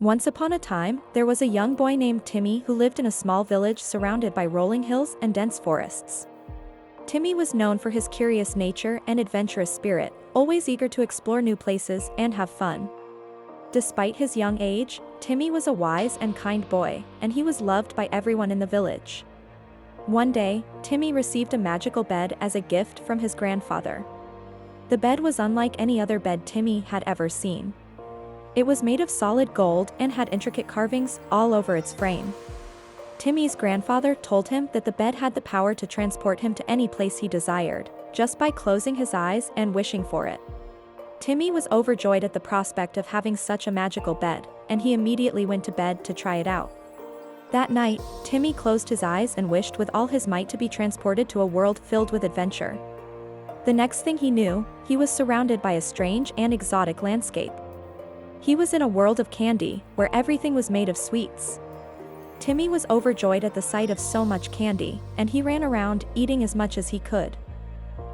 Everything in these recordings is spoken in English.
Once upon a time, there was a young boy named Timmy who lived in a small village surrounded by rolling hills and dense forests. Timmy was known for his curious nature and adventurous spirit, always eager to explore new places and have fun. Despite his young age, Timmy was a wise and kind boy, and he was loved by everyone in the village. One day, Timmy received a magical bed as a gift from his grandfather. The bed was unlike any other bed Timmy had ever seen. It was made of solid gold and had intricate carvings all over its frame. Timmy's grandfather told him that the bed had the power to transport him to any place he desired, just by closing his eyes and wishing for it. Timmy was overjoyed at the prospect of having such a magical bed, and he immediately went to bed to try it out. That night, Timmy closed his eyes and wished with all his might to be transported to a world filled with adventure. The next thing he knew, he was surrounded by a strange and exotic landscape. He was in a world of candy, where everything was made of sweets. Timmy was overjoyed at the sight of so much candy, and he ran around, eating as much as he could.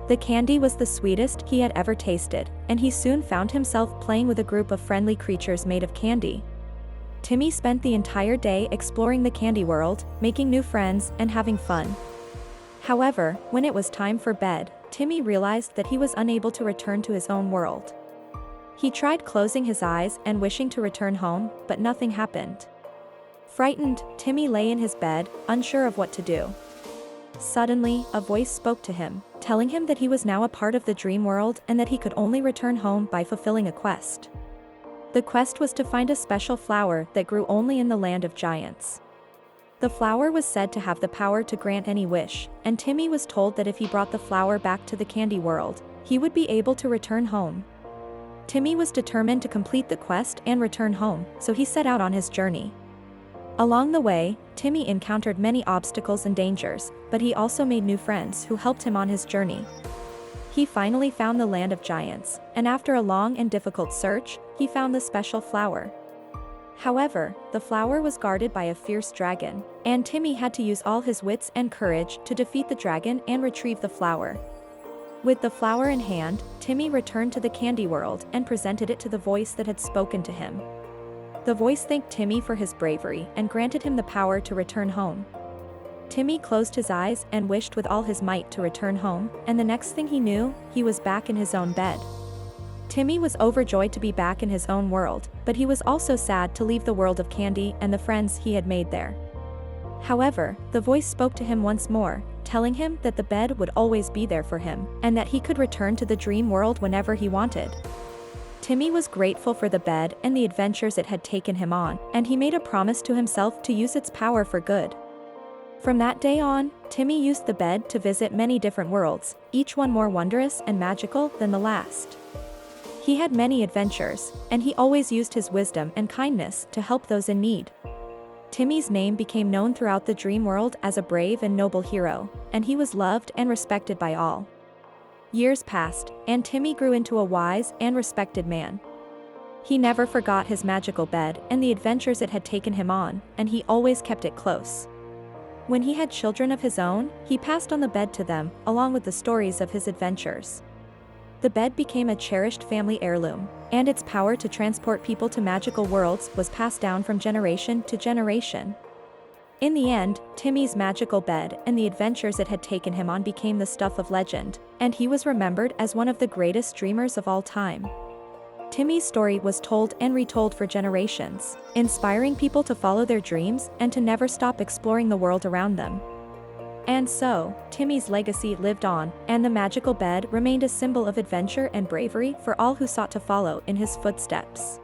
The candy was the sweetest he had ever tasted, and he soon found himself playing with a group of friendly creatures made of candy. Timmy spent the entire day exploring the candy world, making new friends, and having fun. However, when it was time for bed, Timmy realized that he was unable to return to his own world. He tried closing his eyes and wishing to return home, but nothing happened. Frightened, Timmy lay in his bed, unsure of what to do. Suddenly, a voice spoke to him, telling him that he was now a part of the dream world and that he could only return home by fulfilling a quest. The quest was to find a special flower that grew only in the land of giants. The flower was said to have the power to grant any wish, and Timmy was told that if he brought the flower back to the candy world, he would be able to return home. Timmy was determined to complete the quest and return home, so he set out on his journey. Along the way, Timmy encountered many obstacles and dangers, but he also made new friends who helped him on his journey. He finally found the land of giants, and after a long and difficult search, he found the special flower. However, the flower was guarded by a fierce dragon, and Timmy had to use all his wits and courage to defeat the dragon and retrieve the flower. With the flower in hand, Timmy returned to the candy world and presented it to the voice that had spoken to him. The voice thanked Timmy for his bravery and granted him the power to return home. Timmy closed his eyes and wished with all his might to return home, and the next thing he knew, he was back in his own bed. Timmy was overjoyed to be back in his own world, but he was also sad to leave the world of candy and the friends he had made there. However, the voice spoke to him once more, telling him that the bed would always be there for him, and that he could return to the dream world whenever he wanted. Timmy was grateful for the bed and the adventures it had taken him on, and he made a promise to himself to use its power for good. From that day on, Timmy used the bed to visit many different worlds, each one more wondrous and magical than the last. He had many adventures, and he always used his wisdom and kindness to help those in need. Timmy's name became known throughout the dream world as a brave and noble hero, and he was loved and respected by all. Years passed, and Timmy grew into a wise and respected man. He never forgot his magical bed and the adventures it had taken him on, and he always kept it close. When he had children of his own, he passed on the bed to them, along with the stories of his adventures. The bed became a cherished family heirloom, and its power to transport people to magical worlds was passed down from generation to generation. In the end, Timmy's magical bed and the adventures it had taken him on became the stuff of legend, and he was remembered as one of the greatest dreamers of all time. Timmy's story was told and retold for generations, inspiring people to follow their dreams and to never stop exploring the world around them. And so, Timmy's legacy lived on, and the magical bed remained a symbol of adventure and bravery for all who sought to follow in his footsteps.